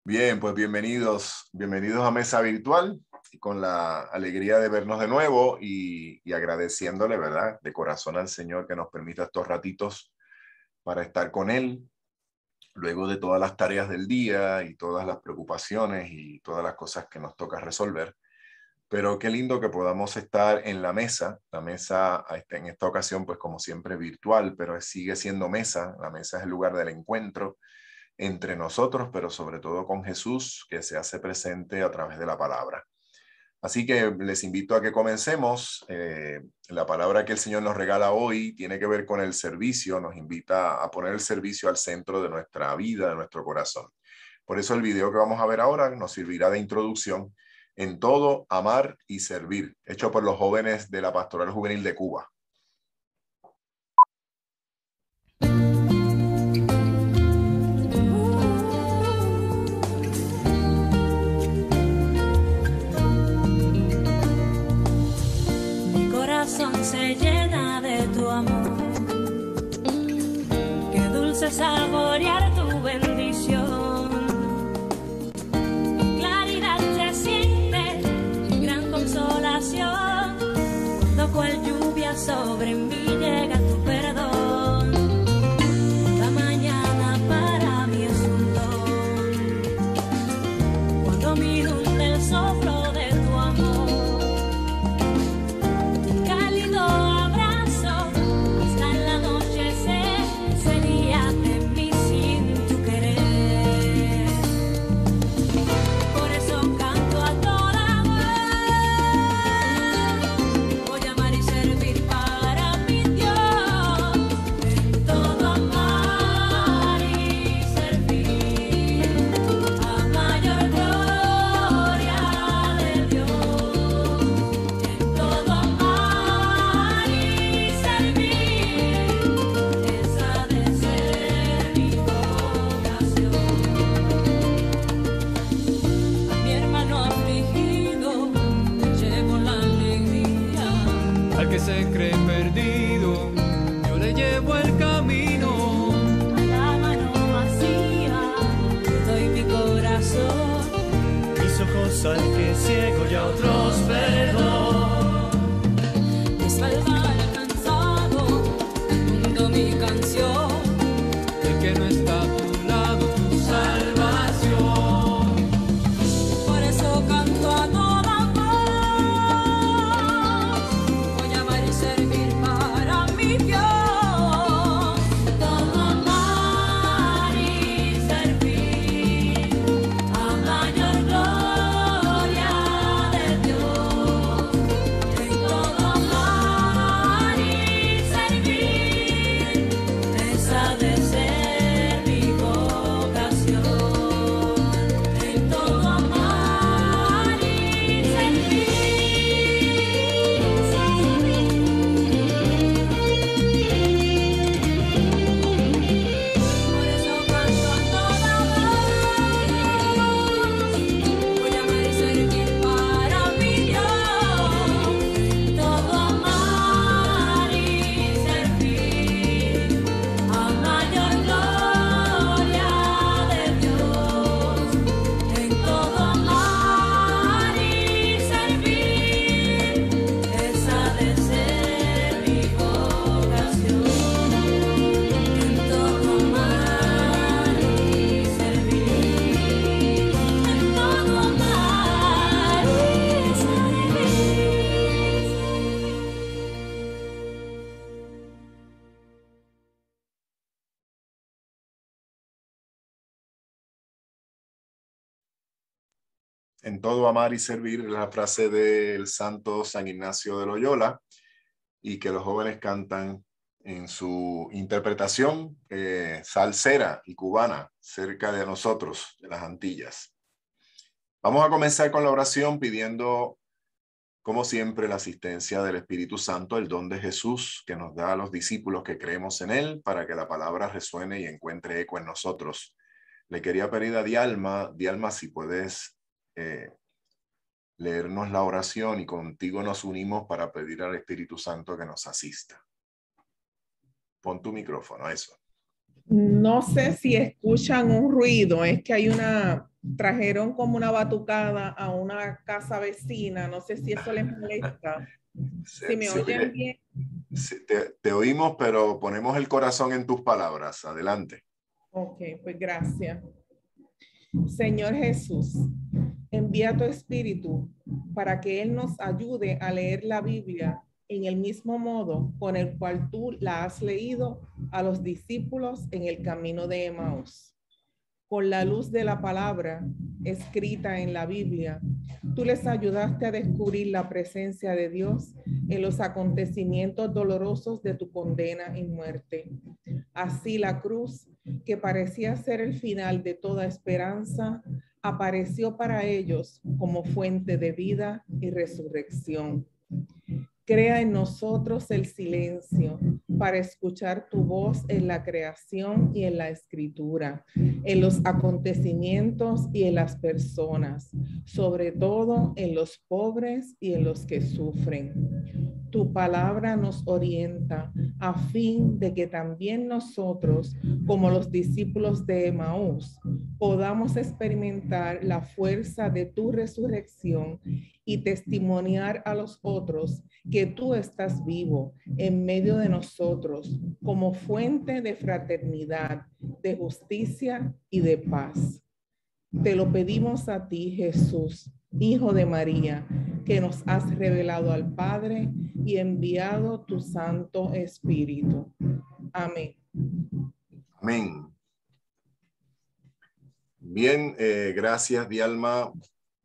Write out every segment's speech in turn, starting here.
Bien, pues bienvenidos a Mesa Virtual, y con la alegría de vernos de nuevo y agradeciéndole, ¿verdad?, de corazón al Señor que nos permita estos ratitos para estar con Él, luego de todas las tareas del día y todas las preocupaciones y todas las cosas que nos toca resolver. Pero qué lindo que podamos estar en la mesa en esta ocasión, pues como siempre virtual, pero sigue siendo mesa. La mesa es el lugar del encuentro entre nosotros, pero sobre todo con Jesús, que se hace presente a través de la palabra. Así que les invito a que comencemos. La palabra que el Señor nos regala hoy tiene que ver con el servicio, nos invita a poner el servicio al centro de nuestra vida, de nuestro corazón. Por eso el video que vamos a ver ahora nos servirá de introducción: En todo, amar y servir, hecho por los jóvenes de la Pastoral Juvenil de Cuba. Mi corazón se llena de tu amor, qué dulce saborear tu bendición. Mi claridad se siente, mi gran consolación, cuando cual lluvia sobre mí llega tu perdón. La mañana para mí es un don, cuando me inunda el soplo de tu amor. Cálido abrazo, hasta el anochecer, sería de mí sin tu querer. Por eso canto a toda voz, voy a amar y servir para mi Dios. En todo amar y servir, a mayor gloria de Dios. En todo amar y servir, esa de ser mi vocación. A mi hermano afligido llevo la alegría, Al que se cree perdido, yo le llevo el camino. a la mano vacía le doy mi corazón. Mis ojos al que ciego y a otros perdón. De salvar al cansado, hundo mi canción. El que no está a tu lado, tu salvación. Por eso canto a toda voz, voy a amar y servir para mi Dios. Todo amar y servir, a mayor gloria de Dios. En todo amar y servir, esa de ser mi vocación. En todo amar y servir, por eso canto a toda voz, voy a amar y servir para mi Dios. Todo amar y servir, a mayor gloria de Dios. En todo amar y servir, esa de ser mi vocación. En todo amar y servir, en todo amar y servir. En todo, amar y servir, es la frase del santo San Ignacio de Loyola, y que los jóvenes cantan en su interpretación salsera y cubana cerca de nosotros, de las Antillas. Vamos a comenzar con la oración pidiendo, como siempre, la asistencia del Espíritu Santo, el don de Jesús que nos da a los discípulos que creemos en Él, para que la palabra resuene y encuentre eco en nosotros. Le quería pedir a Dialma, si puedes leernos la oración, y contigo nos unimos para pedir al Espíritu Santo que nos asista. Pon tu micrófono, eso. No sé si escuchan un ruido, es que trajeron como una batucada a una casa vecina, no sé si eso les molesta. Si me oyen bien. Te oímos, pero ponemos el corazón en tus palabras. Adelante. Ok, pues gracias. Señor Jesús, envía tu Espíritu para que Él nos ayude a leer la Biblia en el mismo modo con el cual tú la has leído a los discípulos en el camino de Emaús. Con la luz de la palabra escrita en la Biblia, tú les ayudaste a descubrir la presencia de Dios en los acontecimientos dolorosos de tu condena y muerte. Así la cruz, que parecía ser el final de toda esperanza, apareció para ellos como fuente de vida y resurrección. Crea en nosotros el silencio para escuchar tu voz en la creación y en la escritura, en los acontecimientos y en las personas, sobre todo en los pobres y en los que sufren. Tu palabra nos orienta a fin de que también nosotros, como los discípulos de Emaús, podamos experimentar la fuerza de tu resurrección y testimoniar a los otros que tú estás vivo en medio de nosotros como fuente de fraternidad, de justicia y de paz. Te lo pedimos a ti, Jesús, Hijo de María, que nos has revelado al Padre y enviado tu Santo Espíritu. Amén. Amén. Bien, gracias, Dialma.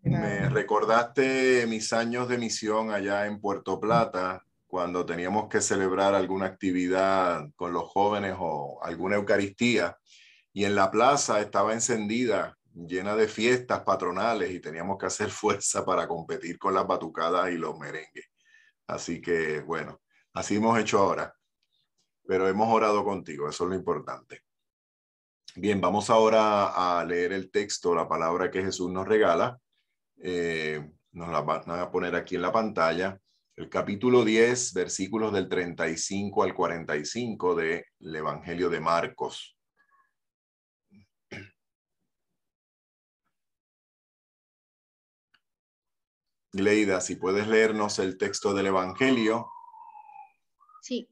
Me recordaste mis años de misión allá en Puerto Plata, cuando teníamos que celebrar alguna actividad con los jóvenes o alguna Eucaristía, y en la plaza estaba encendida, llena de fiestas patronales, y teníamos que hacer fuerza para competir con las batucadas y los merengues. Así que, bueno, así hemos hecho ahora, pero hemos orado contigo, eso es lo importante. Bien, vamos ahora a leer el texto, la palabra que Jesús nos regala. Nos la van a poner aquí en la pantalla. El capítulo 10, versículos del 35 al 45 del Evangelio de Marcos. Gleida, si puedes leernos el texto del Evangelio. Sí.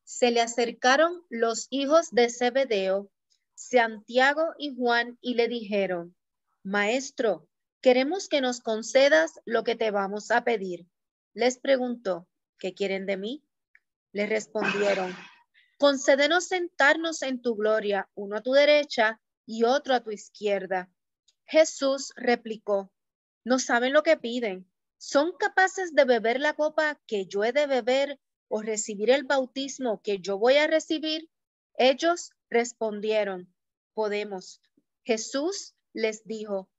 Se le acercaron los hijos de Zebedeo, Santiago y Juan, y le dijeron: Maestro, queremos que nos concedas lo que te vamos a pedir. Les preguntó: ¿qué quieren de mí? Le respondieron: concédenos sentarnos en tu gloria, uno a tu derecha y otro a tu izquierda. Jesús replicó: no saben lo que piden. ¿Son capaces de beber la copa que yo he de beber o recibir el bautismo que yo voy a recibir? Ellos respondieron: podemos. Jesús les dijo: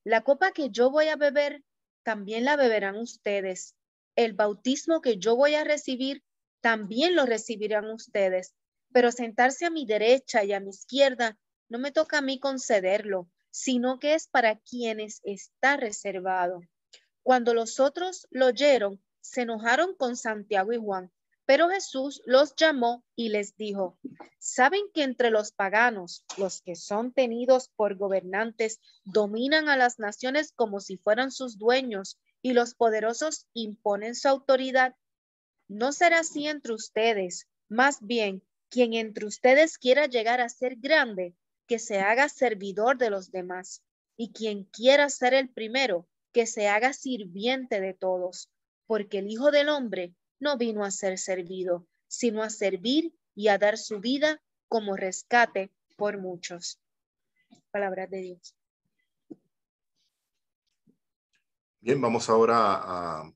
la copa que yo voy a beber, también la beberán ustedes. El bautismo que yo voy a recibir, también lo recibirán ustedes. Pero sentarse a mi derecha y a mi izquierda no me toca a mí concederlo, sino que es para quienes está reservado. Cuando los otros lo oyeron, se enojaron con Santiago y Juan. Pero Jesús los llamó y les dijo: ¿saben que entre los paganos, los que son tenidos por gobernantes, dominan a las naciones como si fueran sus dueños, y los poderosos imponen su autoridad? No será así entre ustedes. Más bien, quien entre ustedes quiera llegar a ser grande, que se haga servidor de los demás. Y quien quiera ser el primero, que se haga sirviente de todos. Porque el Hijo del Hombre no vino a ser servido, sino a servir y a dar su vida como rescate por muchos. Palabras de Dios. Bien, vamos ahora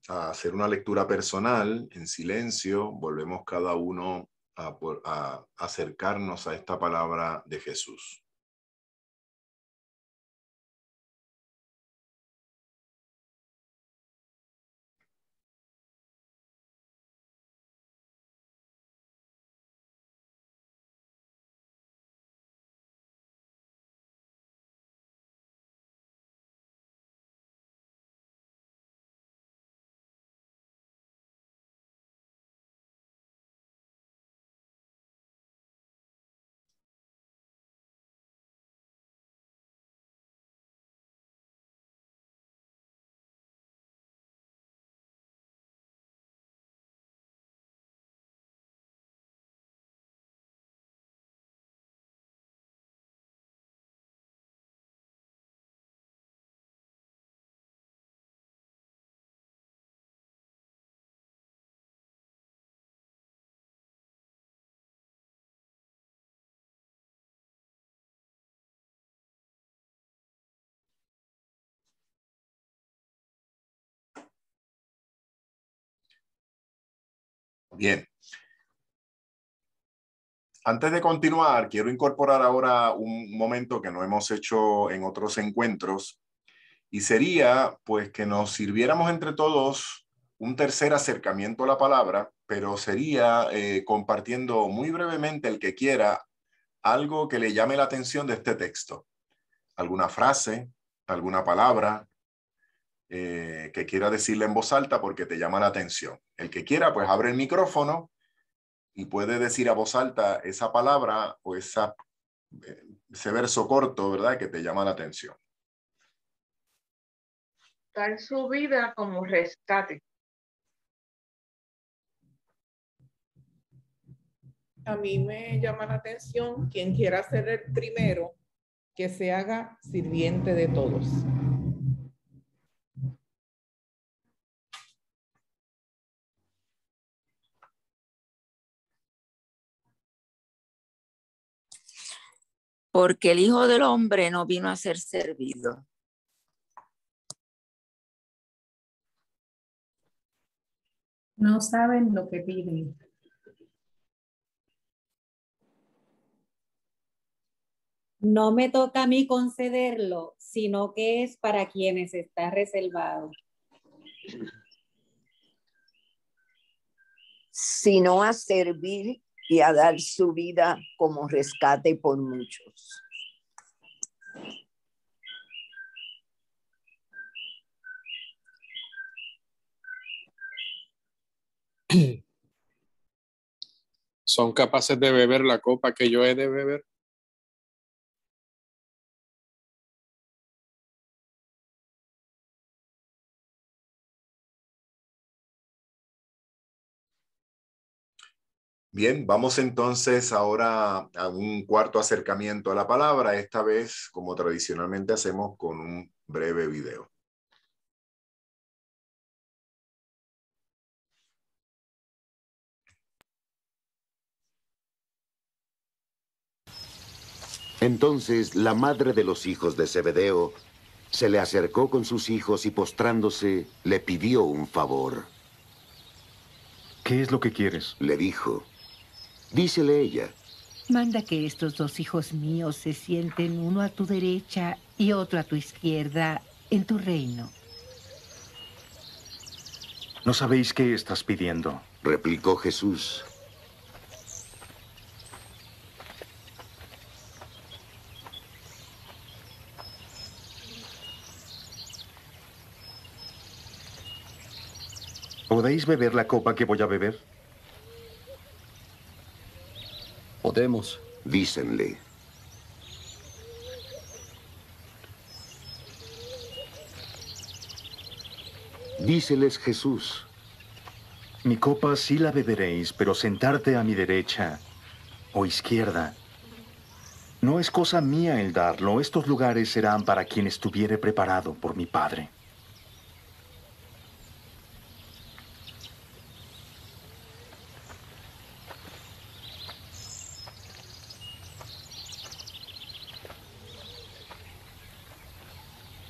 a hacer una lectura personal en silencio. Volvemos cada uno a acercarnos a esta palabra de Jesús. Bien. Antes de continuar, quiero incorporar ahora un momento que no hemos hecho en otros encuentros, y sería pues que nos sirviéramos entre todos un tercer acercamiento a la palabra, pero sería compartiendo muy brevemente, el que quiera, algo que le llame la atención de este texto. Alguna frase, alguna palabra que quiera decirle en voz alta porque te llama la atención. El que quiera, pues abre el micrófono y puede decir a voz alta esa palabra o ese verso corto, ¿verdad?, que te llama la atención. Dar su vida como rescate. A mí me llama la atención, quien quiera ser el primero, que se haga sirviente de todos. Porque el Hijo del Hombre no vino a ser servido. No saben lo que piden. No me toca a mí concederlo, sino que es para quienes está reservado. Sino a servir y a dar su vida como rescate por muchos. ¿Son capaces de beber la copa que yo he de beber? Bien, vamos entonces ahora a un cuarto acercamiento a la palabra, esta vez, como tradicionalmente hacemos, con un breve video. Entonces la madre de los hijos de Zebedeo se le acercó con sus hijos y postrándose le pidió un favor. ¿Qué es lo que quieres? Le dijo. Dícele ella. Manda que estos dos hijos míos se sienten, uno a tu derecha y otro a tu izquierda, en tu reino. ¿No sabéis qué estás pidiendo? Replicó Jesús. ¿Podéis beber la copa que voy a beber? Podemos. Dícenle. Díceles Jesús. Mi copa sí la beberéis, pero sentarte a mi derecha o izquierda. No es cosa mía el darlo. Estos lugares serán para quien estuviere preparado por mi Padre.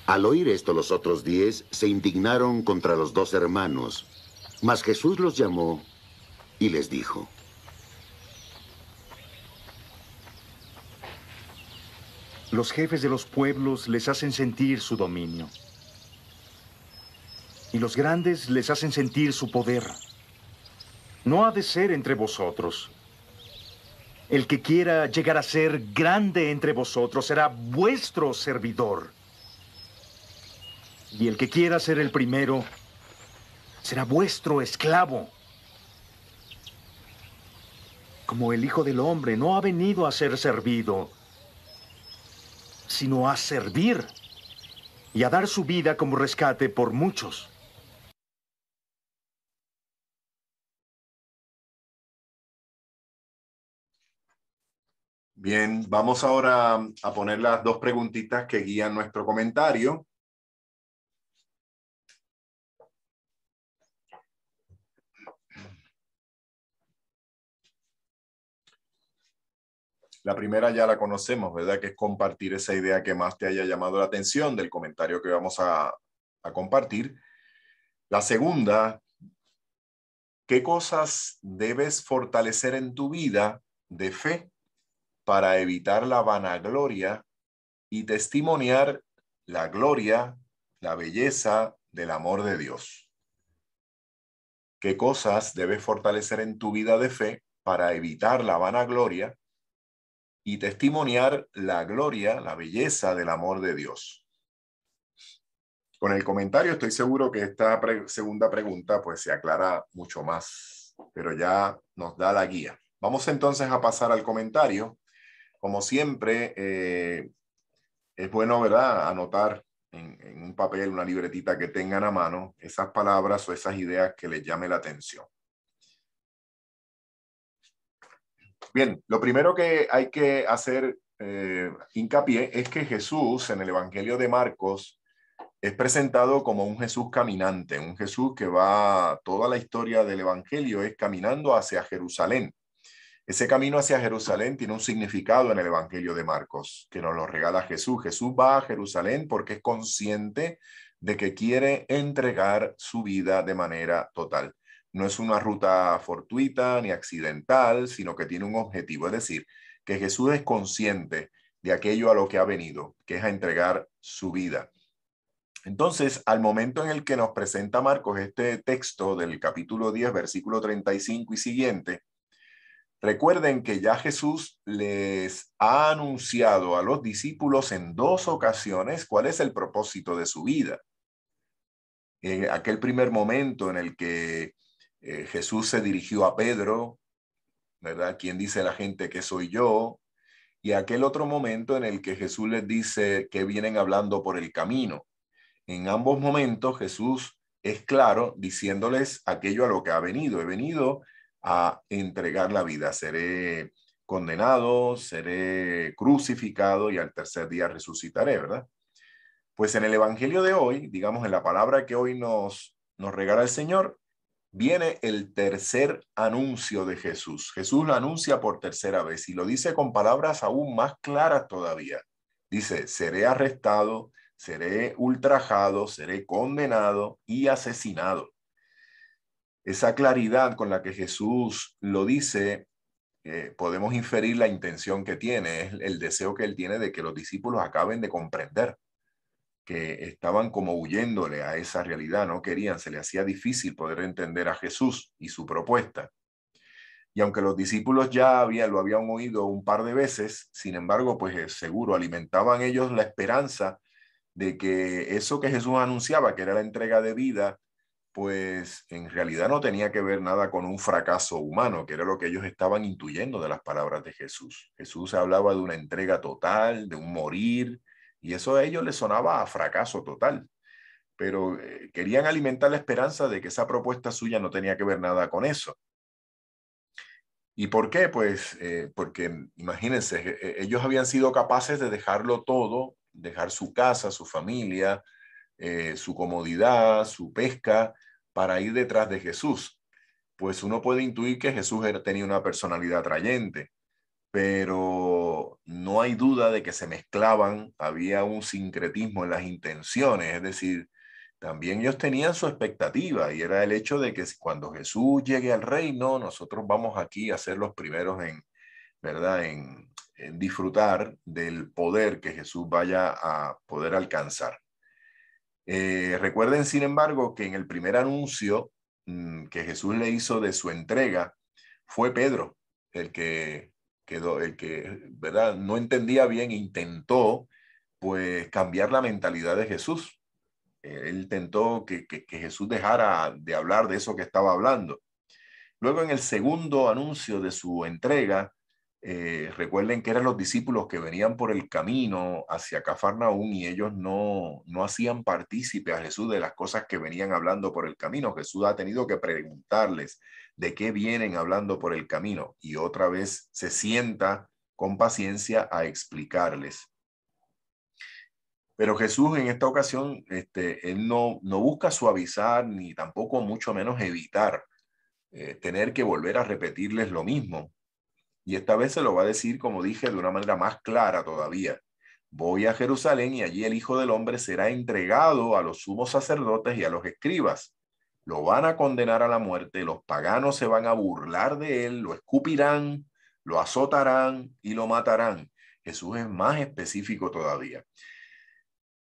Al oír esto, los otros 10 se indignaron contra los 2 hermanos. Mas Jesús los llamó y les dijo. Los jefes de los pueblos les hacen sentir su dominio. Y los grandes les hacen sentir su poder. No ha de ser entre vosotros. El que quiera llegar a ser grande entre vosotros será vuestro servidor. Y el que quiera ser el primero será vuestro esclavo. Como el Hijo del Hombre no ha venido a ser servido, sino a servir y a dar su vida como rescate por muchos. Bien, vamos ahora a poner las 2 preguntitas que guían nuestro comentario. La primera ya la conocemos, ¿verdad? Que es compartir esa idea que más te haya llamado la atención del comentario que vamos a compartir. La segunda ¿Qué cosas debes fortalecer en tu vida de fe para evitar la vanagloria y testimoniar la gloria, la belleza del amor de Dios? ¿Qué cosas debes fortalecer en tu vida de fe para evitar la vanagloria y testimoniar la gloria, la belleza del amor de Dios? Con el comentario estoy seguro que esta segunda pregunta pues se aclara mucho más, pero ya nos da la guía. Vamos entonces a pasar al comentario. Como siempre, es bueno, ¿verdad?, anotar en un papel, una libretita que tengan a mano, esas palabras o esas ideas que les llame la atención. Bien, lo primero que hay que hacer hincapié es que Jesús en el Evangelio de Marcos es presentado como un Jesús caminante, un Jesús que va, toda la historia del Evangelio es caminando hacia Jerusalén. Ese camino hacia Jerusalén tiene un significado en el Evangelio de Marcos, que nos lo regala Jesús. Jesús va a Jerusalén porque es consciente de que quiere entregar su vida de manera total. No es una ruta fortuita ni accidental, sino que tiene un objetivo. Es decir, que Jesús es consciente de aquello a lo que ha venido, que es a entregar su vida. Entonces, al momento en el que nos presenta Marcos este texto del capítulo 10, versículo 35 y siguiente, recuerden que ya Jesús les ha anunciado a los discípulos en 2 ocasiones cuál es el propósito de su vida. En aquel primer momento en el que Jesús se dirigió a Pedro, ¿verdad? ¿Quién dice la gente que soy yo? Y aquel otro momento en el que Jesús les dice que vienen hablando por el camino. En ambos momentos Jesús es claro diciéndoles aquello a lo que ha venido. He venido a entregar la vida. Seré condenado, seré crucificado y al tercer día resucitaré, ¿verdad? Pues en el Evangelio de hoy, digamos en la palabra que hoy nos regala el Señor, viene el tercer anuncio de Jesús. Jesús lo anuncia por tercera vez y lo dice con palabras aún más claras todavía. Dice, seré arrestado, seré ultrajado, seré condenado y asesinado. Esa claridad con la que Jesús lo dice, podemos inferir la intención que tiene, es el deseo que él tiene de que los discípulos acaben de comprender que estaban como huyéndole a esa realidad, no querían, se le hacía difícil poder entender a Jesús y su propuesta. Y aunque los discípulos ya lo habían oído un par de veces, sin embargo, pues seguro alimentaban ellos la esperanza de que eso que Jesús anunciaba, que era la entrega de vida, pues en realidad no tenía que ver nada con un fracaso humano, que era lo que ellos estaban intuyendo de las palabras de Jesús. Jesús hablaba de una entrega total, de un morir, y eso a ellos les sonaba a fracaso total. Pero querían alimentar la esperanza de que esa propuesta suya no tenía que ver nada con eso. ¿Y por qué? Pues porque imagínense, ellos habían sido capaces de dejarlo todo, dejar su casa, su familia, su comodidad, su pesca, para ir detrás de Jesús. Pues uno puede intuir que Jesús tenía una personalidad atrayente, pero no hay duda de que se mezclaban, había un sincretismo en las intenciones, es decir, también ellos tenían su expectativa y era el hecho de que cuando Jesús llegue al reino, nosotros vamos aquí a ser los primeros en, ¿verdad?, en disfrutar del poder que Jesús vaya a poder alcanzar. Recuerden, sin embargo, que en el primer anuncio que Jesús le hizo de su entrega, fue Pedro el que ¿verdad?, no entendía bien, intentó pues cambiar la mentalidad de Jesús. Él intentó que Jesús dejara de hablar de eso que estaba hablando. Luego, en el segundo anuncio de su entrega, recuerden que eran los discípulos que venían por el camino hacia Cafarnaúm y ellos no hacían partícipe a Jesús de las cosas que venían hablando por el camino. Jesús ha tenido que preguntarles de qué vienen hablando por el camino y otra vez se sienta con paciencia a explicarles. Pero Jesús en esta ocasión, él no busca suavizar ni tampoco mucho menos evitar tener que volver a repetirles lo mismo. Y esta vez se lo va a decir, como dije, de una manera más clara todavía. Voy a Jerusalén y allí el Hijo del Hombre será entregado a los sumos sacerdotes y a los escribas. lo van a condenar a la muerte, los paganos se van a burlar de él, lo escupirán, lo azotarán y lo matarán. Jesús es más específico todavía.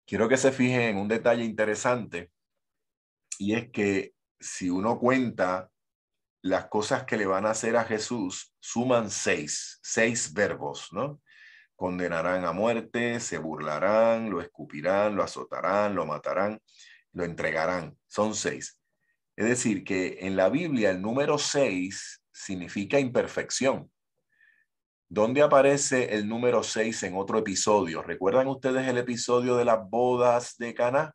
Quiero que se fijen en un detalle interesante, y es que si uno cuenta las cosas que le van a hacer a Jesús, suman seis verbos, ¿no? Condenarán a muerte, se burlarán, lo escupirán, lo azotarán, lo matarán, lo entregarán. Son 6. Es decir, que en la Biblia el número 6 significa imperfección. ¿Dónde aparece el número 6 en otro episodio? ¿Recuerdan ustedes el episodio de las bodas de Caná?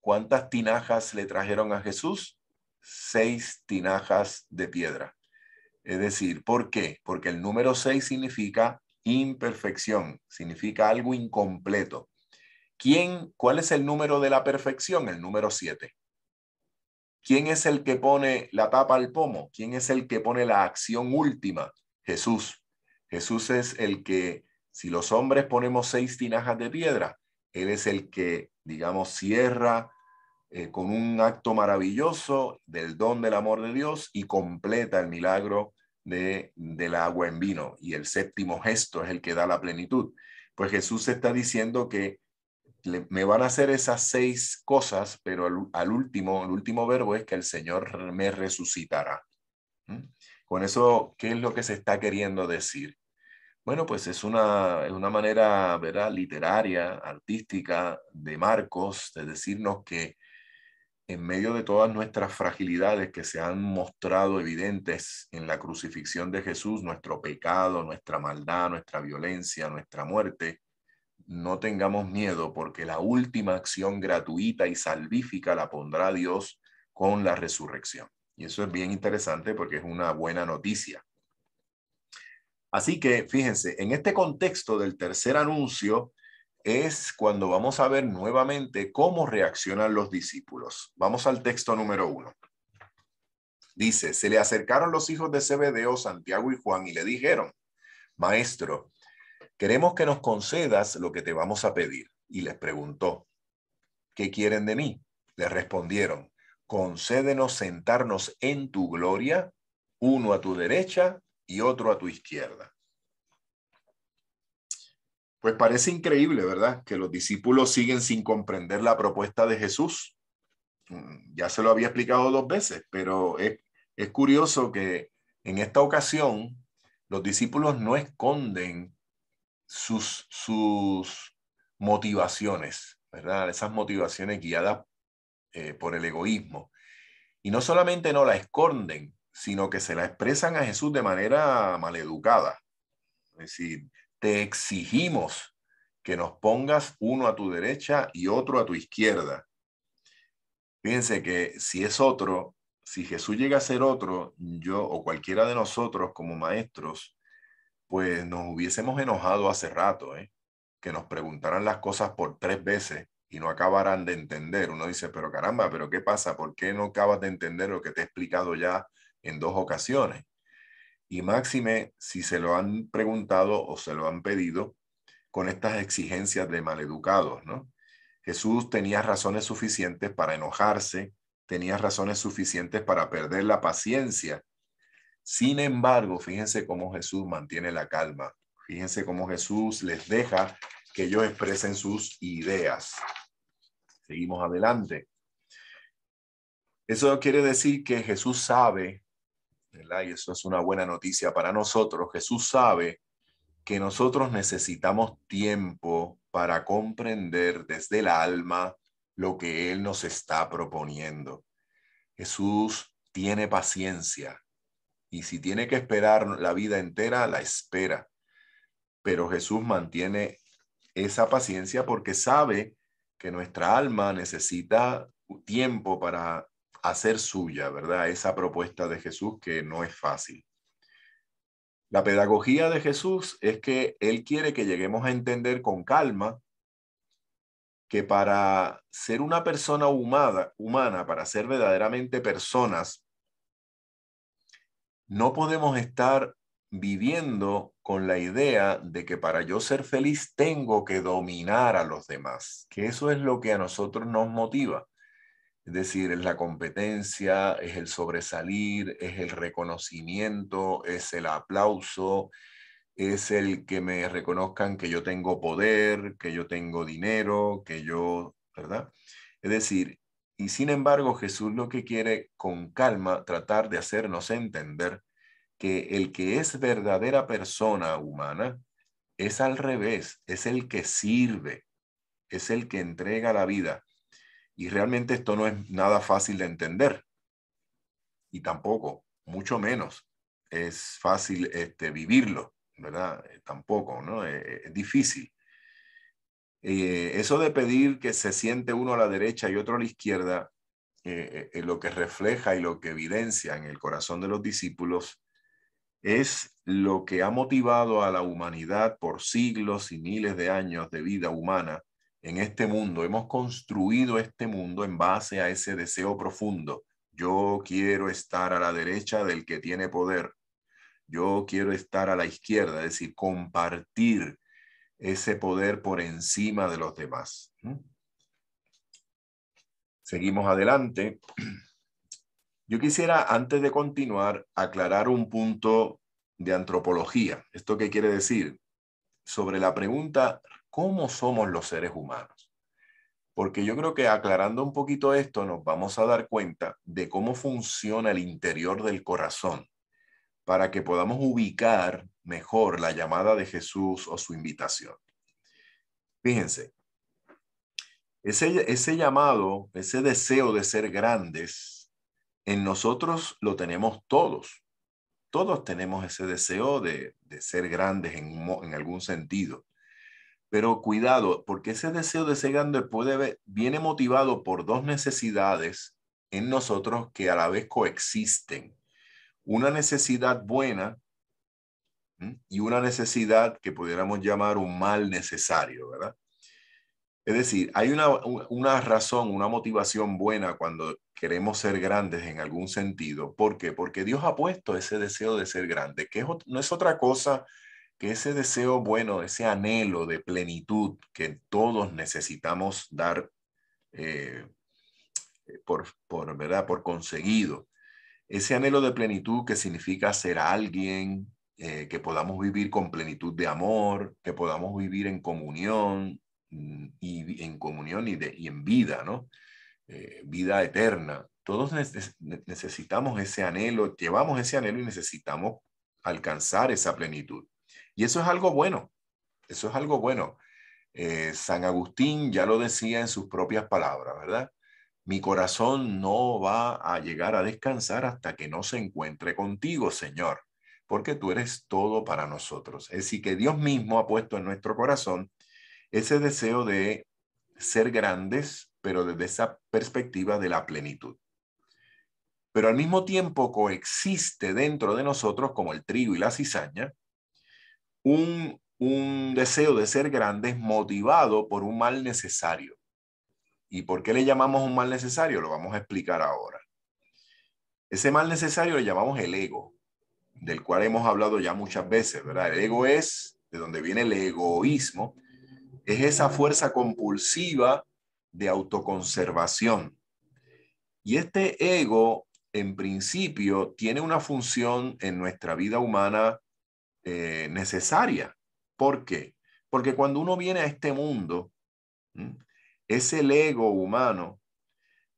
¿Cuántas tinajas le trajeron a Jesús? 6 tinajas de piedra. Es decir, ¿por qué? Porque el número 6 significa imperfección, significa algo incompleto. ¿Cuál es el número de la perfección? El número 7. ¿Quién es el que pone la tapa al pomo? ¿Quién es el que pone la acción última? Jesús. Jesús es el que, si los hombres ponemos 6 tinajas de piedra, Él es el que, digamos, cierra con un acto maravilloso del don del amor de Dios y completa el milagro del agua en vino. Y el séptimo gesto es el que da la plenitud. Pues Jesús está diciendo que me van a hacer esas 6 cosas, pero el último verbo es que el Señor me resucitará. Con eso, ¿qué es lo que se está queriendo decir? Bueno, pues es una manera, ¿verdad?, literaria, artística de Marcos, de decirnos que en medio de todas nuestras fragilidades que se han mostrado evidentes en la crucifixión de Jesús, nuestro pecado, nuestra maldad, nuestra violencia, nuestra muerte, no tengamos miedo, porque la última acción gratuita y salvífica la pondrá Dios con la resurrección. Y eso es bien interesante porque es una buena noticia. Así que, fíjense, en este contexto del tercer anuncio es cuando vamos a ver nuevamente cómo reaccionan los discípulos. Vamos al texto número 1. Dice, se le acercaron los hijos de Zebedeo, Santiago y Juan, y le dijeron, Maestro, queremos que nos concedas lo que te vamos a pedir. Y les preguntó, ¿qué quieren de mí? Le respondieron, concédenos sentarnos en tu gloria, uno a tu derecha y otro a tu izquierda. Pues parece increíble, ¿verdad?, que los discípulos siguen sin comprender la propuesta de Jesús. Ya se lo había explicado 2 veces, pero es curioso que en esta ocasión los discípulos no esconden sus motivaciones, ¿verdad? Esas motivaciones guiadas por el egoísmo. Y no solamente no la esconden, sino que se la expresan a Jesús de manera maleducada. Es decir, te exigimos que nos pongas uno a tu derecha y otro a tu izquierda. Fíjense que si Jesús llega a ser otro, yo o cualquiera de nosotros como maestros, pues nos hubiésemos enojado hace rato, que nos preguntaran las cosas por 3 veces y no acabaran de entender. Uno dice, pero caramba, ¿pero qué pasa? ¿Por qué no acabas de entender lo que te he explicado ya en 2 ocasiones? Y máxime si se lo han preguntado o se lo han pedido con estas exigencias de maleducados, ¿no? Jesús tenía razones suficientes para enojarse, tenía razones suficientes para perder la paciencia. Sin embargo, fíjense cómo Jesús mantiene la calma. Fíjense cómo Jesús les deja que ellos expresen sus ideas. Seguimos adelante. Eso quiere decir que Jesús sabe, ¿verdad? Y eso es una buena noticia para nosotros. Jesús sabe que nosotros necesitamos tiempo para comprender desde el alma lo que Él nos está proponiendo. Jesús tiene paciencia y si tiene que esperar la vida entera, la espera. Pero Jesús mantiene esa paciencia porque sabe que nuestra alma necesita tiempo para hacer suya, ¿verdad? Esa propuesta de Jesús que no es fácil. La pedagogía de Jesús es que Él quiere que lleguemos a entender con calma que para ser una persona humana, para ser verdaderamente personas, no podemos estar viviendo con la idea de que para yo ser feliz tengo que dominar a los demás, que eso es lo que a nosotros nos motiva. Es decir, es la competencia, es el sobresalir, es el reconocimiento, es el aplauso, es el que me reconozcan que yo tengo poder, que yo tengo dinero, que yo, ¿verdad? Es decir, y sin embargo Jesús lo que quiere con calma tratar de hacernos entender que el que es verdadera persona humana es al revés, es el que sirve, es el que entrega la vida. Y realmente esto no es nada fácil de entender. Y tampoco, mucho menos, es fácil vivirlo, ¿verdad? Tampoco, ¿no? Es difícil. Eso de pedir que se siente uno a la derecha y otro a la izquierda, lo que refleja y lo que evidencia en el corazón de los discípulos es lo que ha motivado a la humanidad por siglos y miles de años de vida humana en este mundo. Hemos construido este mundo en base a ese deseo profundo. Yo quiero estar a la derecha del que tiene poder. Yo quiero estar a la izquierda, es decir, compartir ese poder por encima de los demás. Seguimos adelante. Yo quisiera, antes de continuar, aclarar un punto de antropología. ¿Esto qué quiere decir? Sobre la pregunta, ¿cómo somos los seres humanos? Porque yo creo que aclarando un poquito esto, nos vamos a dar cuenta de cómo funciona el interior del corazón, para que podamos ubicar mejor la llamada de Jesús o su invitación. Fíjense, ese llamado, ese deseo de ser grandes, en nosotros lo tenemos todos. Todos tenemos ese deseo de ser grandes en algún sentido. Pero cuidado, porque ese deseo de ser grande viene motivado por dos necesidades en nosotros que a la vez coexisten. Una necesidad buena y una necesidad que pudiéramos llamar un mal necesario, ¿verdad? Es decir, hay una razón, una motivación buena cuando queremos ser grandes en algún sentido. ¿Por qué? Porque Dios ha puesto ese deseo de ser grande, que no es otra cosa que ese deseo bueno, ese anhelo de plenitud que todos necesitamos dar ¿verdad? Por conseguido. Ese anhelo de plenitud que significa ser alguien, que podamos vivir con plenitud de amor, que podamos vivir en comunión, y en vida, ¿no? Vida eterna. Todos necesitamos ese anhelo, llevamos ese anhelo y necesitamos alcanzar esa plenitud. Y eso es algo bueno, eso es algo bueno. San Agustín ya lo decía en sus propias palabras, ¿verdad? Mi corazón no va a llegar a descansar hasta que no se encuentre contigo, Señor, porque tú eres todo para nosotros. Es decir, que Dios mismo ha puesto en nuestro corazón ese deseo de ser grandes, pero desde esa perspectiva de la plenitud. Pero al mismo tiempo coexiste dentro de nosotros, como el trigo y la cizaña, un deseo de ser grandes motivado por un mal necesario. ¿Y por qué le llamamos un mal necesario? Lo vamos a explicar ahora. Ese mal necesario le llamamos el ego, del cual hemos hablado ya muchas veces, ¿verdad? El ego es, de donde viene el egoísmo, es esa fuerza compulsiva de autoconservación. Y este ego, en principio, tiene una función en nuestra vida humana necesaria. ¿Por qué? Porque cuando uno viene a este mundo, es el ego humano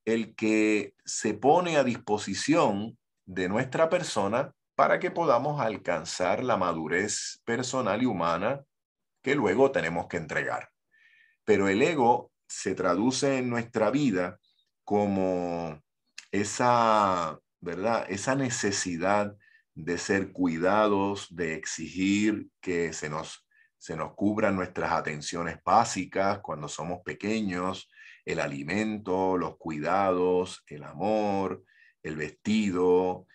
el que se pone a disposición de nuestra persona para que podamos alcanzar la madurez personal y humana que luego tenemos que entregar. Pero el ego se traduce en nuestra vida como esa, ¿verdad? Esa necesidad de ser cuidados, de exigir que se nos cubran nuestras atenciones básicas cuando somos pequeños, el alimento, los cuidados, el amor, el vestido,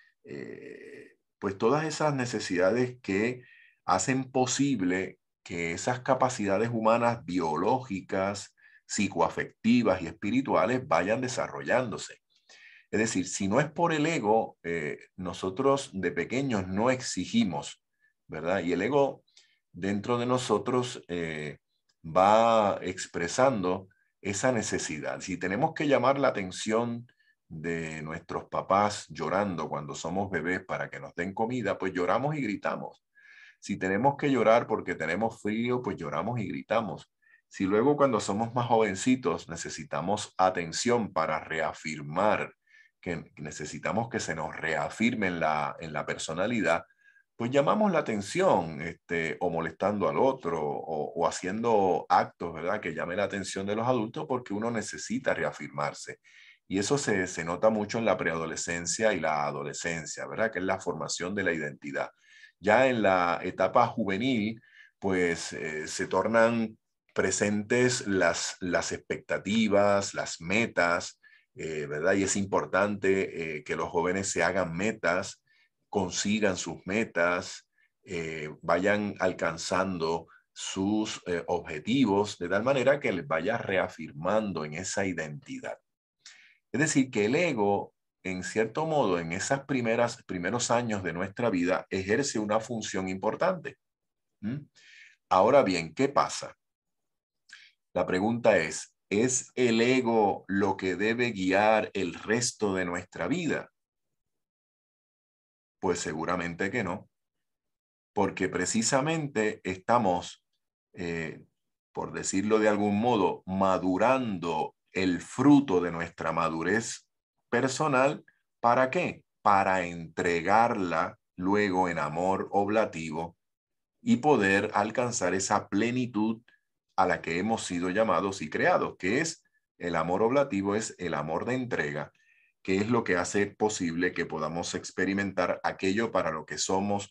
pues todas esas necesidades que hacen posible que esas capacidades humanas biológicas, psicoafectivas y espirituales vayan desarrollándose. Es decir, si no es por el ego, nosotros de pequeños no exigimos, ¿verdad? Y el ego dentro de nosotros va expresando esa necesidad. Si tenemos que llamar la atención de nuestros papás llorando cuando somos bebés para que nos den comida, pues lloramos y gritamos. Si tenemos que llorar porque tenemos frío, pues lloramos y gritamos. Si luego cuando somos más jovencitos necesitamos atención para reafirmar, que necesitamos que se nos reafirme en la personalidad, pues llamamos la atención, o molestando al otro, o haciendo actos, ¿verdad?, que llamen la atención de los adultos, porque uno necesita reafirmarse. Y eso se nota mucho en la preadolescencia y la adolescencia, ¿verdad?, que es la formación de la identidad. Ya en la etapa juvenil, pues se tornan presentes las expectativas, las metas, ¿verdad? Y es importante que los jóvenes se hagan metas, consigan sus metas, vayan alcanzando sus objetivos de tal manera que les vaya reafirmando en esa identidad. Es decir, que el ego, en cierto modo, en esos primeros años de nuestra vida, ejerce una función importante. Ahora bien, ¿qué pasa? La pregunta ¿es el ego lo que debe guiar el resto de nuestra vida? Pues seguramente que no, porque precisamente estamos, por decirlo de algún modo, madurando el fruto de nuestra madurez personal. ¿Para qué? Para entregarla luego en amor oblativo y poder alcanzar esa plenitud a la que hemos sido llamados y creados, que es el amor oblativo, es el amor de entrega, que es lo que hace posible que podamos experimentar aquello para lo que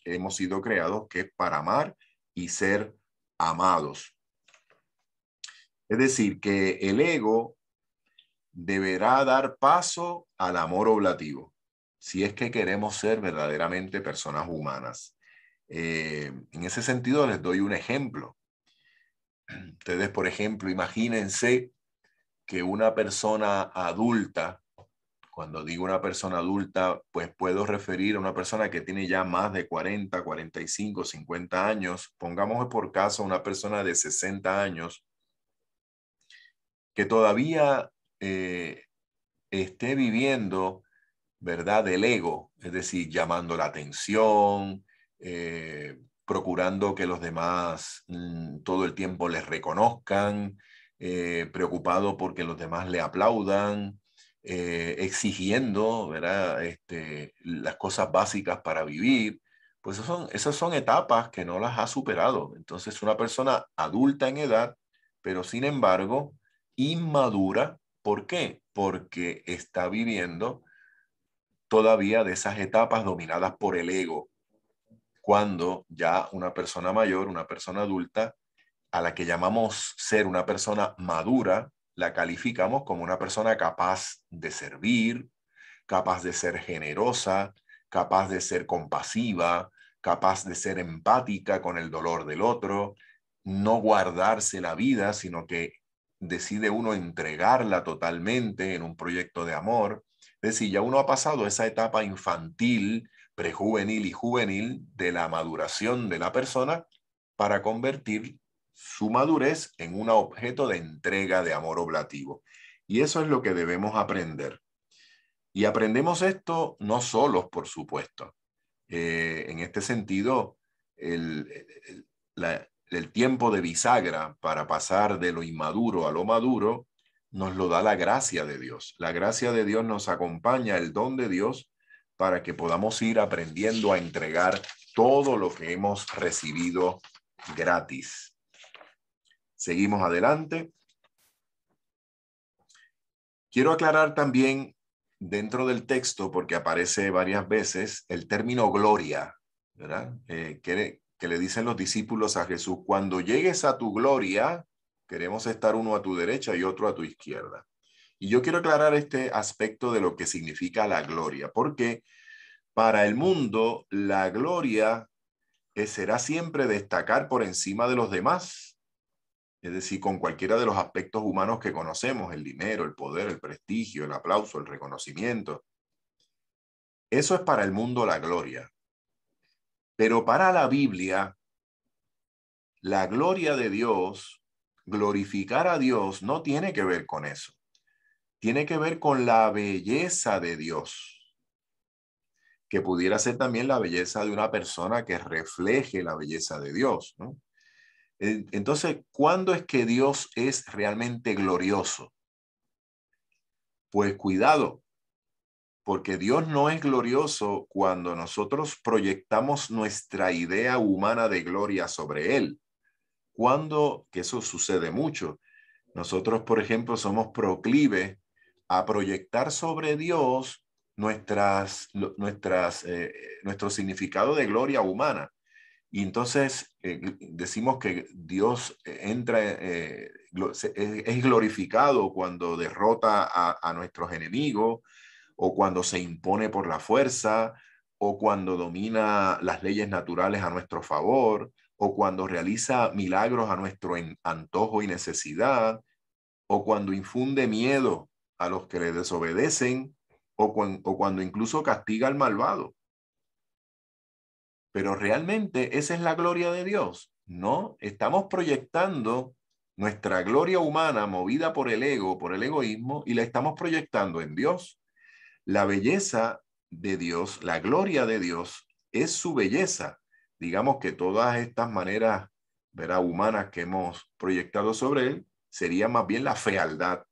hemos sido creados, que es para amar y ser amados. Es decir, que el ego deberá dar paso al amor oblativo, si es que queremos ser verdaderamente personas humanas. En ese sentido les doy un ejemplo. Ustedes, por ejemplo, imagínense que una persona adulta, cuando digo una persona adulta, pues puedo referir a una persona que tiene ya más de 40, 45, 50 años. Pongamos por caso una persona de 60 años que todavía esté viviendo, ¿verdad?, del ego, es decir, llamando la atención, procurando que los demás todo el tiempo les reconozcan, preocupado porque los demás le aplaudan, exigiendo, ¿verdad?, las cosas básicas para vivir. Pues esas son etapas que no las ha superado. Entonces, una persona adulta en edad, pero sin embargo, inmadura. ¿Por qué? Porque está viviendo todavía de esas etapas dominadas por el ego, cuando ya una persona mayor, una persona adulta, a la que llamamos ser una persona madura, la calificamos como una persona capaz de servir, capaz de ser generosa, capaz de ser compasiva, capaz de ser empática con el dolor del otro, no guardarse la vida, sino que decide uno entregarla totalmente en un proyecto de amor. Es decir, ya uno ha pasado esa etapa infantil, prejuvenil y juvenil de la maduración de la persona para convertir su madurez en un objeto de entrega de amor oblativo. Y eso es lo que debemos aprender. Y aprendemos esto no solos, por supuesto. En este sentido, el tiempo de bisagra para pasar de lo inmaduro a lo maduro nos lo da la gracia de Dios. La gracia de Dios nos acompaña, el don de Dios, para que podamos ir aprendiendo a entregar todo lo que hemos recibido gratis. Seguimos adelante. Quiero aclarar también dentro del texto, porque aparece varias veces, el término gloria, ¿verdad? Que le dicen los discípulos a Jesús: cuando llegues a tu gloria, queremos estar uno a tu derecha y otro a tu izquierda. Y yo quiero aclarar este aspecto de lo que significa la gloria, porque para el mundo la gloria será siempre destacar por encima de los demás. Es decir, con cualquiera de los aspectos humanos que conocemos, el dinero, el poder, el prestigio, el aplauso, el reconocimiento. Eso es para el mundo la gloria. Pero para la Biblia, la gloria de Dios glorificar a Dios no tiene que ver con eso. Tiene que ver con la belleza de Dios, que pudiera ser también la belleza de una persona que refleje la belleza de Dios, ¿no? Entonces, ¿cuándo es que Dios es realmente glorioso? Pues cuidado, porque Dios no es glorioso cuando nosotros proyectamos nuestra idea humana de gloria sobre Él. Cuando, que eso sucede mucho, nosotros, por ejemplo, somos proclives a proyectar sobre Dios nuestro significado de gloria humana. Y entonces decimos que Dios es glorificado cuando derrota a nuestros enemigos, o cuando se impone por la fuerza, o cuando domina las leyes naturales a nuestro favor, o cuando realiza milagros a nuestro antojo y necesidad, o cuando infunde miedo a los que le desobedecen, o cuando incluso castiga al malvado. Pero realmente esa es la gloria de Dios. No, estamos proyectando nuestra gloria humana movida por el ego, por el egoísmo, y la estamos proyectando en Dios. La belleza de Dios, la gloria de Dios es su belleza. Digamos que todas estas maneras, ¿verdad?, humanas que hemos proyectado sobre él, sería más bien la fealdad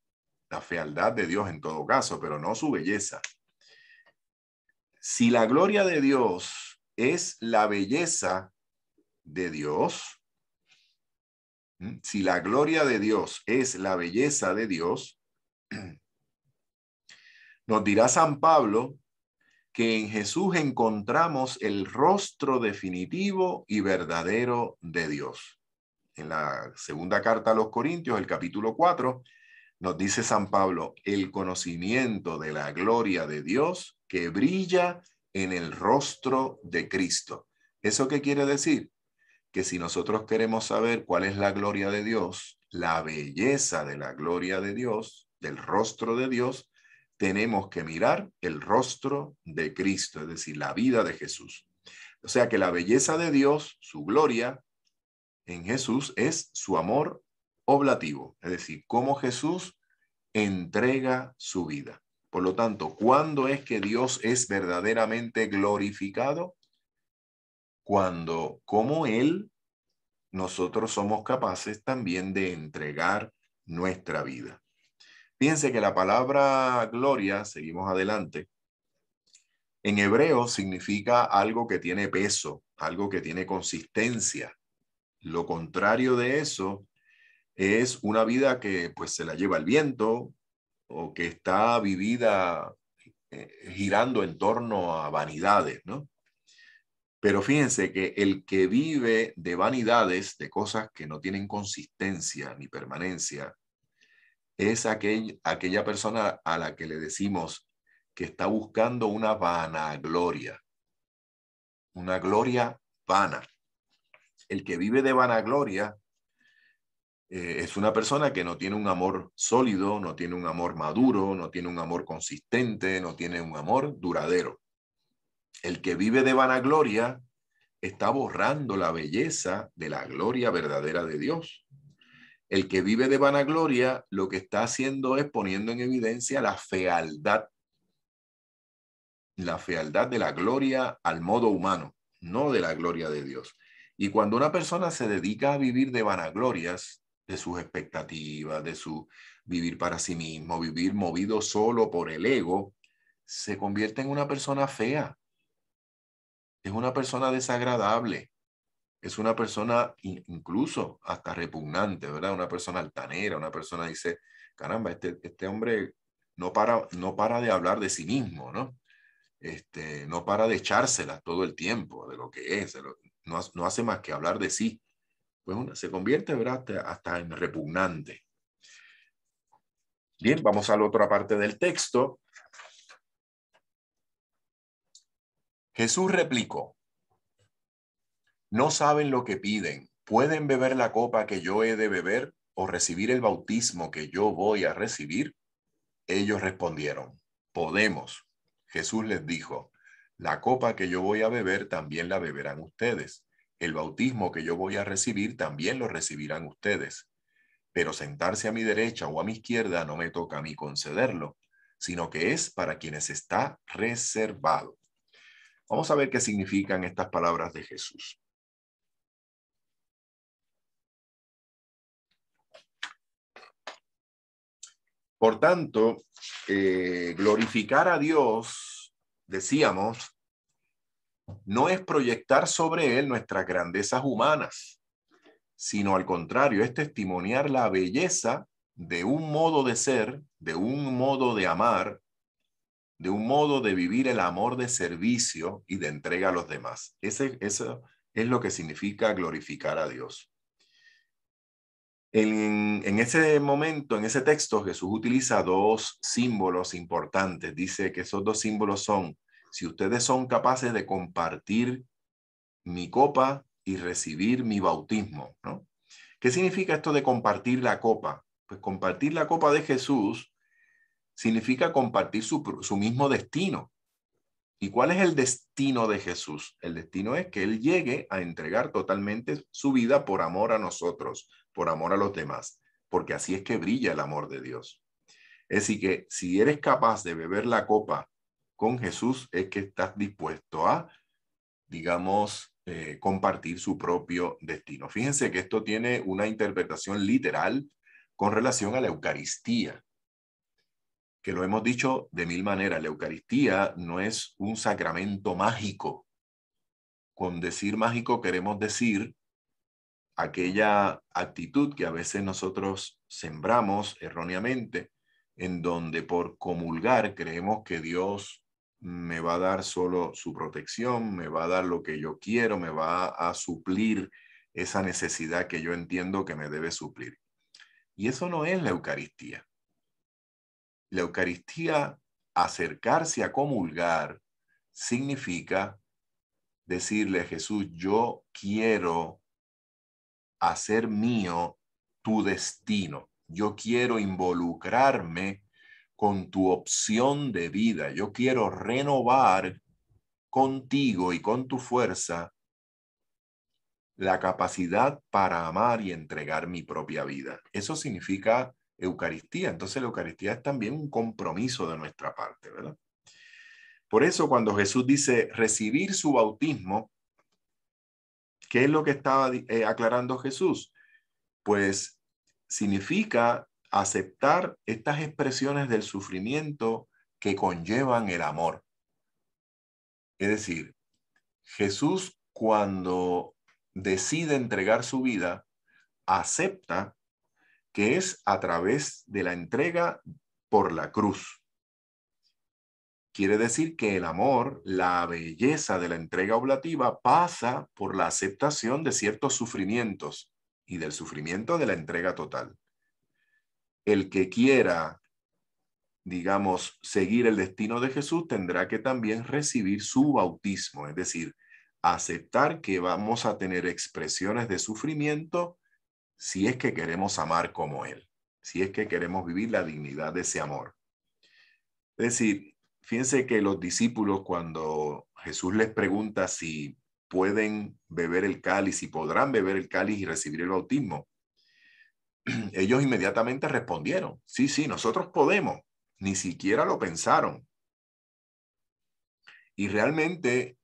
de Dios en todo caso, pero no su belleza. Si la gloria de Dios es la belleza de Dios, si la gloria de Dios es la belleza de Dios, nos dirá San Pablo que en Jesús encontramos el rostro definitivo y verdadero de Dios. En la segunda carta a los Corintios, el capítulo 4, nos dice San Pablo, el conocimiento de la gloria de Dios que brilla en el rostro de Cristo. ¿Eso qué quiere decir? Que si nosotros queremos saber cuál es la gloria de Dios, la belleza de la gloria de Dios, del rostro de Dios, tenemos que mirar el rostro de Cristo, es decir, la vida de Jesús. O sea que la belleza de Dios, su gloria en Jesús, es su amor oblativo, es decir, cómo Jesús entrega su vida. Por lo tanto, ¿cuándo es que Dios es verdaderamente glorificado? Cuando, como Él, nosotros somos capaces también de entregar nuestra vida. Fíjense que la palabra gloria, seguimos adelante, en hebreo significa algo que tiene peso, algo que tiene consistencia. Lo contrario de eso es una vida que pues se la lleva el viento o que está vivida girando en torno a vanidades, ¿no? Pero fíjense que el que vive de vanidades, de cosas que no tienen consistencia ni permanencia, es aquella persona a la que le decimos que está buscando una vanagloria, una gloria vana. El que vive de vanagloria es una persona que no tiene un amor sólido, no tiene un amor maduro, no tiene un amor consistente, no tiene un amor duradero. El que vive de vanagloria está borrando la belleza de la gloria verdadera de Dios. El que vive de vanagloria lo que está haciendo es poniendo en evidencia la fealdad de la gloria al modo humano, no de la gloria de Dios. Y cuando una persona se dedica a vivir de vanaglorias, de sus expectativas, de su vivir para sí mismo, vivir movido solo por el ego, se convierte en una persona fea. Es una persona desagradable. Es una persona incluso hasta repugnante, ¿verdad? Una persona altanera, una persona dice, caramba, este hombre no para de hablar de sí mismo, ¿no? No para de echárselas todo el tiempo de lo que es, no hace más que hablar de sí. Pues se convierte, ¿verdad?, hasta en repugnante. Bien, vamos a la otra parte del texto. Jesús replicó, no saben lo que piden. ¿Pueden beber la copa que yo he de beber o recibir el bautismo que yo voy a recibir? Ellos respondieron, podemos. Jesús les dijo, la copa que yo voy a beber también la beberán ustedes. El bautismo que yo voy a recibir también lo recibirán ustedes. pero sentarse a mi derecha o a mi izquierda no me toca a mí concederlo, sino que es para quienes está reservado. Vamos a ver qué significan estas palabras de Jesús. Por tanto, glorificar a Dios, decíamos, no es proyectar sobre Él nuestras grandezas humanas, sino al contrario, es testimoniar la belleza de un modo de ser, de un modo de amar, de un modo de vivir el amor de servicio y de entrega a los demás. Eso es lo que significa glorificar a Dios. En ese momento, en ese texto, Jesús utiliza dos símbolos importantes. Dice que esos dos símbolos son: si ustedes son capaces de compartir mi copa y recibir mi bautismo, ¿no? ¿Qué significa esto de compartir la copa? Pues compartir la copa de Jesús significa compartir su mismo destino. ¿Y cuál es el destino de Jesús? El destino es que Él llegue a entregar totalmente su vida por amor a nosotros, por amor a los demás, porque así es que brilla el amor de Dios. Es decir, que si eres capaz de beber la copa con Jesús, es que estás dispuesto a, digamos, compartir su propio destino. Fíjense que esto tiene una interpretación literal con relación a la Eucaristía, que lo hemos dicho de mil maneras. La Eucaristía no es un sacramento mágico. Con decir mágico queremos decir aquella actitud que a veces nosotros sembramos erróneamente, en donde por comulgar creemos que Dios me va a dar solo su protección, me va a dar lo que yo quiero, me va a suplir esa necesidad que yo entiendo que me debe suplir. Y eso no es la Eucaristía. La Eucaristía, acercarse a comulgar, significa decirle a Jesús: yo quiero hacer mío tu destino. Yo quiero involucrarme con tu opción de vida. Yo quiero renovar contigo y con tu fuerza la capacidad para amar y entregar mi propia vida. Eso significa Eucaristía. Entonces la Eucaristía es también un compromiso de nuestra parte, ¿verdad? Por eso cuando Jesús dice recibir su bautismo, ¿qué es lo que estaba aclarando Jesús? Pues significa aceptar estas expresiones del sufrimiento que conllevan el amor. Es decir, Jesús, cuando decide entregar su vida, acepta que es a través de la entrega por la cruz. Quiere decir que el amor, la belleza de la entrega oblativa, pasa por la aceptación de ciertos sufrimientos y del sufrimiento de la entrega total. El que quiera, digamos, seguir el destino de Jesús tendrá que también recibir su bautismo, es decir, aceptar que vamos a tener expresiones de sufrimiento si es que queremos amar como Él, si es que queremos vivir la dignidad de ese amor. Es decir, fíjense que los discípulos, cuando Jesús les pregunta si pueden beber el cáliz, si podrán beber el cáliz y recibir el bautismo, ellos inmediatamente respondieron: sí, sí, nosotros podemos. Ni siquiera lo pensaron. Y realmente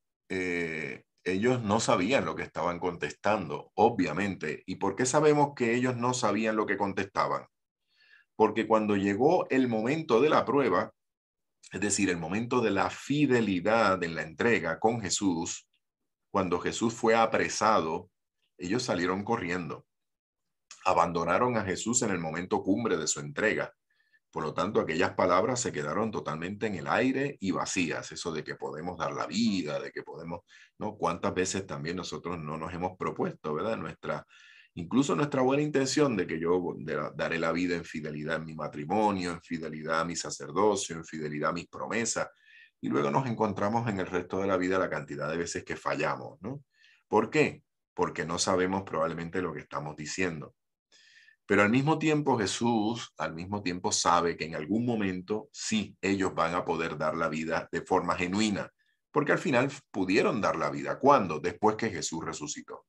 ellos no sabían lo que estaban contestando, obviamente. ¿Y por qué sabemos que ellos no sabían lo que contestaban? Porque cuando llegó el momento de la prueba, es decir, el momento de la fidelidad en la entrega con Jesús, cuando Jesús fue apresado, ellos salieron corriendo. Abandonaron a Jesús en el momento cumbre de su entrega. Por lo tanto, aquellas palabras se quedaron totalmente en el aire y vacías. Eso de que podemos dar la vida, de que podemos, ¿no? ¿Cuántas veces también nosotros no nos hemos propuesto, ¿verdad? Incluso nuestra buena intención de que yo daré la vida en fidelidad en mi matrimonio, en fidelidad a mi sacerdocio, en fidelidad a mis promesas. Y luego nos encontramos en el resto de la vida la cantidad de veces que fallamos, ¿no? ¿Por qué? Porque no sabemos probablemente lo que estamos diciendo. Pero al mismo tiempo Jesús, sabe que en algún momento sí ellos van a poder dar la vida de forma genuina, porque al final pudieron dar la vida. ¿Cuándo? Después que Jesús resucitó.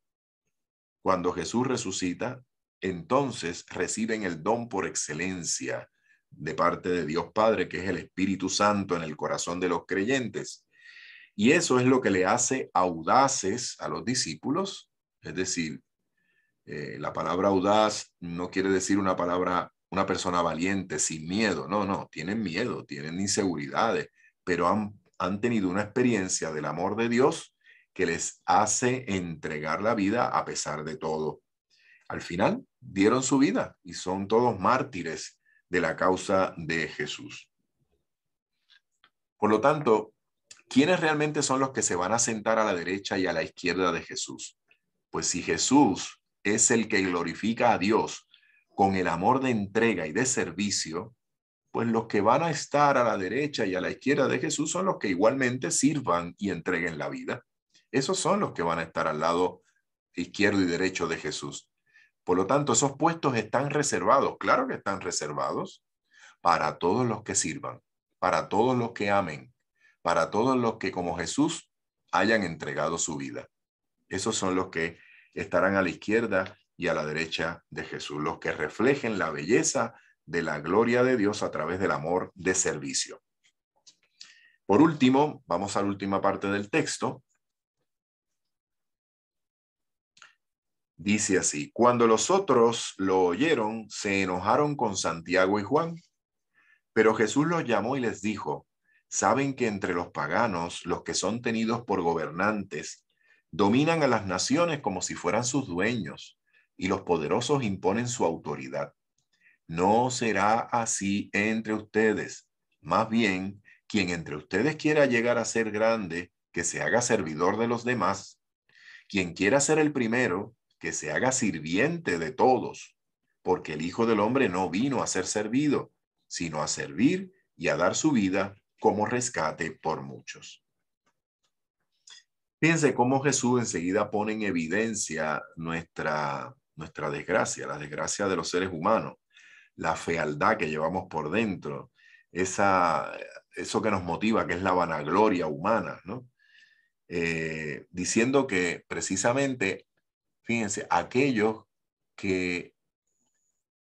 Cuando Jesús resucita, entonces reciben el don por excelencia de parte de Dios Padre, que es el Espíritu Santo en el corazón de los creyentes. Y eso es lo que le hace audaces a los discípulos. Es decir, la palabra audaz no quiere decir una persona valiente, sin miedo. No, no, tienen miedo, tienen inseguridades, pero han tenido una experiencia del amor de Dios que les hace entregar la vida a pesar de todo. Al final dieron su vida y son todos mártires de la causa de Jesús. Por lo tanto, ¿quiénes realmente son los que se van a sentar a la derecha y a la izquierda de Jesús? Pues si Jesús es el que glorifica a Dios con el amor de entrega y de servicio, pues los que van a estar a la derecha y a la izquierda de Jesús son los que igualmente sirvan y entreguen la vida. Esos son los que van a estar al lado izquierdo y derecho de Jesús. Por lo tanto, esos puestos están reservados, claro que están reservados para todos los que sirvan, para todos los que amen, para todos los que como Jesús hayan entregado su vida. Esos son los que estarán a la izquierda y a la derecha de Jesús, los que reflejen la belleza de la gloria de Dios a través del amor de servicio. Por último, vamos a la última parte del texto. Dice así: cuando los otros lo oyeron, se enojaron con Santiago y Juan. Pero Jesús los llamó y les dijo: saben que entre los paganos, los que son tenidos por gobernantes, dominan a las naciones como si fueran sus dueños, y los poderosos imponen su autoridad. No será así entre ustedes. Más bien, quien entre ustedes quiera llegar a ser grande, que se haga servidor de los demás. Quien quiera ser el primero, que se haga sirviente de todos, porque el Hijo del Hombre no vino a ser servido, sino a servir y a dar su vida como rescate por muchos. Fíjense cómo Jesús enseguida pone en evidencia nuestra desgracia, la desgracia de los seres humanos, la fealdad que llevamos por dentro, eso que nos motiva, que es la vanagloria humana, ¿no? Diciendo que precisamente, fíjense, aquellos que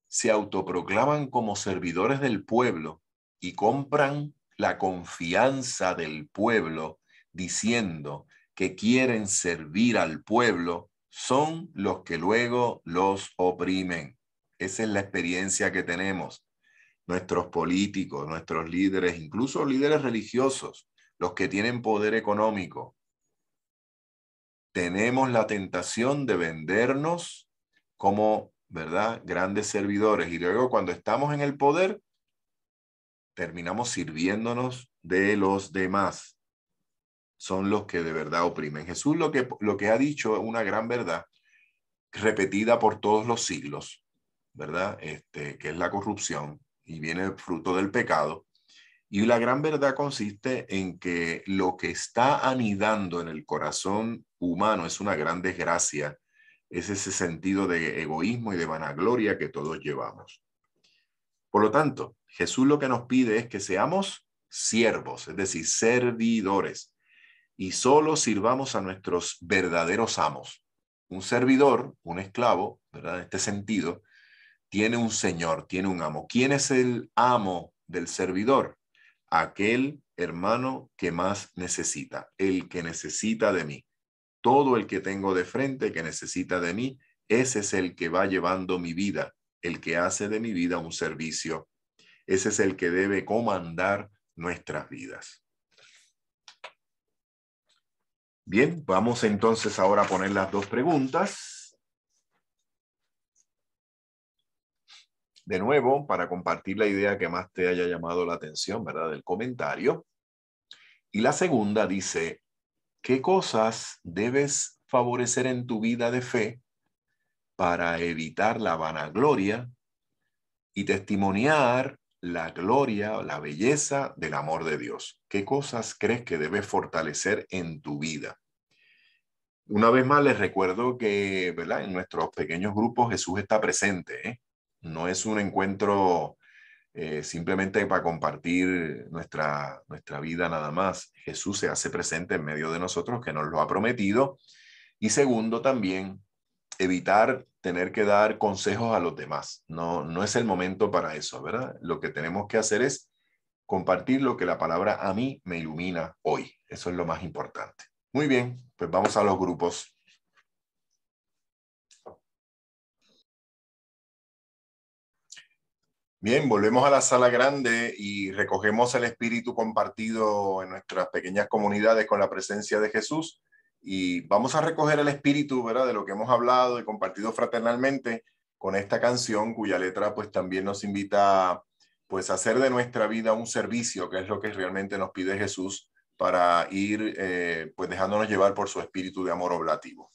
se autoproclaman como servidores del pueblo y compran la confianza del pueblo diciendo que quieren servir al pueblo, son los que luego los oprimen. Esa es la experiencia que tenemos. Nuestros políticos, nuestros líderes, incluso líderes religiosos, los que tienen poder económico, tenemos la tentación de vendernos como, ¿verdad?, grandes servidores. Y luego cuando estamos en el poder, terminamos sirviéndonos de los demás. Son los que de verdad oprimen. Jesús lo que ha dicho es una gran verdad, repetida por todos los siglos, ¿verdad? Que es la corrupción y viene fruto del pecado. Y la gran verdad consiste en que lo que está anidando en el corazón humano es una gran desgracia, es ese sentido de egoísmo y de vanagloria que todos llevamos. Por lo tanto, Jesús lo que nos pide es que seamos siervos, es decir, servidores, y solo sirvamos a nuestros verdaderos amos. Un servidor, un esclavo, ¿verdad? En este sentido, tiene un señor, tiene un amo. ¿Quién es el amo del servidor? Aquel hermano que más necesita, el que necesita de mí. Todo el que tengo de frente que necesita de mí, ese es el que va llevando mi vida, el que hace de mi vida un servicio. Ese es el que debe comandar nuestras vidas. Bien, vamos entonces ahora a poner las dos preguntas. De nuevo, para compartir la idea que más te haya llamado la atención, ¿verdad?, del comentario. Y la segunda dice: ¿qué cosas debes favorecer en tu vida de fe para evitar la vanagloria y testimoniar la gloria o la belleza del amor de Dios? ¿Qué cosas crees que debes fortalecer en tu vida? Una vez más les recuerdo que, ¿verdad?, en nuestros pequeños grupos Jesús está presente, ¿eh? No es un encuentro simplemente para compartir nuestra vida nada más. Jesús se hace presente en medio de nosotros, que nos lo ha prometido. Y segundo, también evitar tener que dar consejos a los demás. No es el momento para eso, ¿verdad? Lo que tenemos que hacer es compartir lo que la palabra a mí me ilumina hoy. Eso es lo más importante. Muy bien, pues vamos a los grupos. Bien, volvemos a la sala grande y recogemos el espíritu compartido en nuestras pequeñas comunidades con la presencia de Jesús. Y vamos a recoger el espíritu, ¿verdad?, de lo que hemos hablado y compartido fraternalmente con esta canción, cuya letra pues también nos invita pues a hacer de nuestra vida un servicio, que es lo que realmente nos pide Jesús, para ir pues dejándonos llevar por su espíritu de amor oblativo.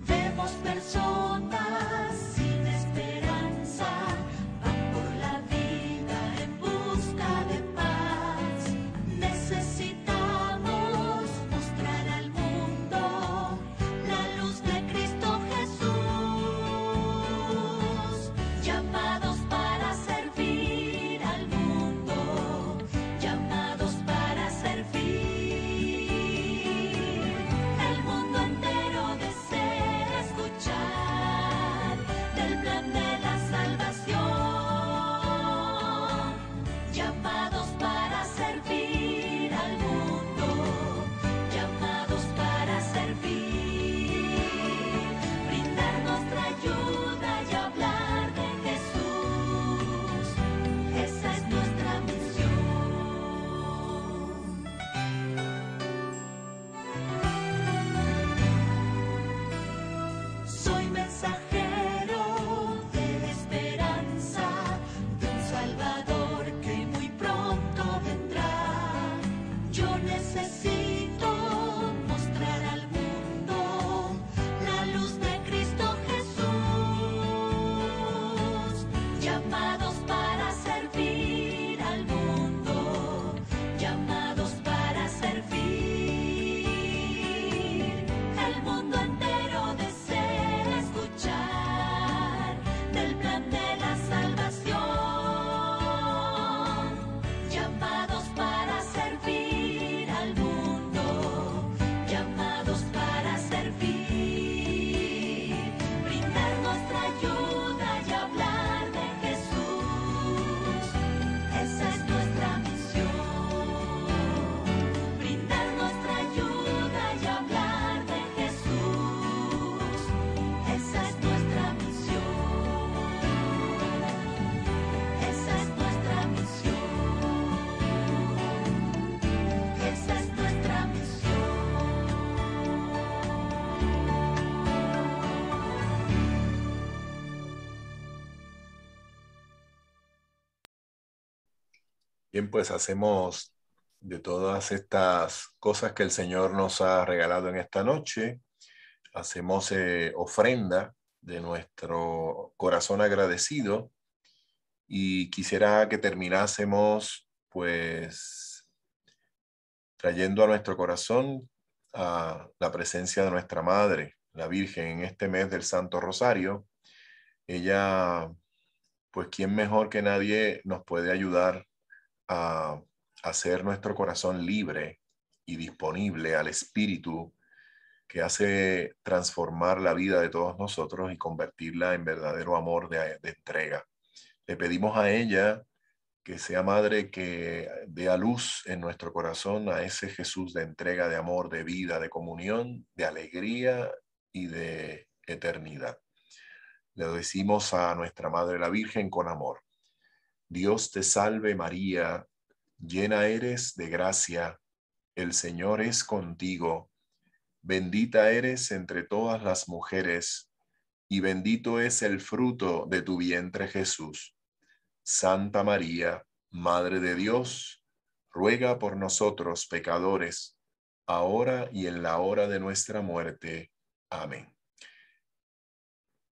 Vemos personas sin esperanza, van por la vida en busca de paz. Necesitamos mostrar al mundo la luz de Cristo Jesús, llamados para servir al mundo, llamados para servir. El mundo entero desea escuchar del plan de la salvación, llamados para servir al mundo, llamados para servir, brindar nuestra ayuda y hablar de Jesús. Esa es nuestra misión. Soy mensajero de esperanza, de un Salvador que muy pronto vendrá. Yo necesito mostrar al mundo la luz de Cristo Jesús, llamados para servir al mundo, llamados para servir. El mundo entero desea escuchar del plan de la salvación, llamados para servir al mundo, llamados para servir, brindar nuestra ayuda y hablar de Jesús. Esa es nuestra misión, brindar nuestra ayuda y hablar de Jesús. Esa es nuestra misión, esa es nuestra misión, esa es nuestra misión. Bien, pues hacemos de todas estas cosas que el Señor nos ha regalado en esta noche, hacemos ofrenda de nuestro corazón agradecido, y quisiera que terminásemos pues trayendo a nuestro corazón a la presencia de nuestra Madre, la Virgen, en este mes del Santo Rosario. Ella, pues quién mejor que nadie nos puede ayudar a hacer nuestro corazón libre y disponible al Espíritu que hace transformar la vida de todos nosotros y convertirla en verdadero amor de entrega. Le pedimos a ella que sea Madre que dé a luz en nuestro corazón a ese Jesús de entrega, de amor, de vida, de comunión, de alegría y de eternidad. Le decimos a nuestra Madre la Virgen con amor: Dios te salve María, llena eres de gracia, el Señor es contigo, bendita eres entre todas las mujeres, y bendito es el fruto de tu vientre Jesús. Santa María, Madre de Dios, ruega por nosotros pecadores, ahora y en la hora de nuestra muerte. Amén.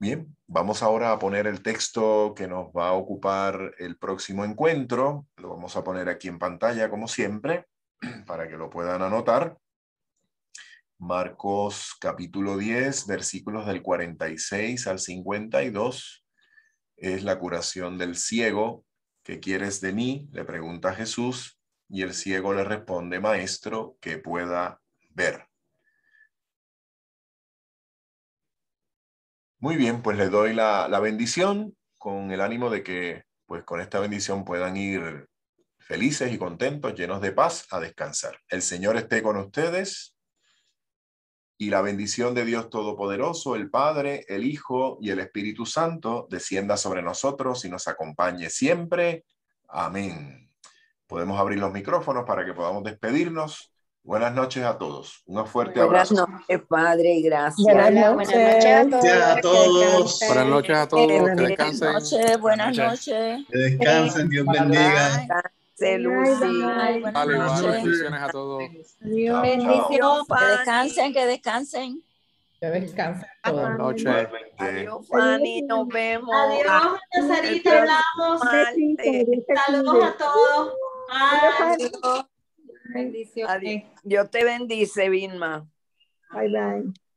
Bien, vamos ahora a poner el texto que nos va a ocupar el próximo encuentro. Lo vamos a poner aquí en pantalla, como siempre, para que lo puedan anotar. Marcos capítulo 10, versículos del 46 al 52. Es la curación del ciego. ¿Qué quieres de mí?, le pregunta Jesús, y el ciego le responde: Maestro, que pueda ver. Muy bien, pues le doy la bendición con el ánimo de que pues con esta bendición puedan ir felices y contentos, llenos de paz, a descansar. El Señor esté con ustedes y la bendición de Dios Todopoderoso, el Padre, el Hijo y el Espíritu Santo descienda sobre nosotros y nos acompañe siempre. Amén. Podemos abrir los micrófonos para que podamos despedirnos. Buenas noches a todos. Un fuerte Buenas abrazo. noches, Padre, gracias. Buenas noches. A todos. Buenas noches a todos, que Buenas descansen. noches, buenas noches. Que descansen, Dios bendiga. Lucy. Bye, buenas Vale, igual, noches. bendiciones a todos. Adiós. Bendición, Que descansen, que descansen. Que descansen Buenas todos. noches. Adiós, Fanny, nos vemos. Adiós, Sarita, hablamos. Martes. Saludos a todos. Bye. Bendiciones. Adiós. Dios te bendice, Vilma. Bye, bye.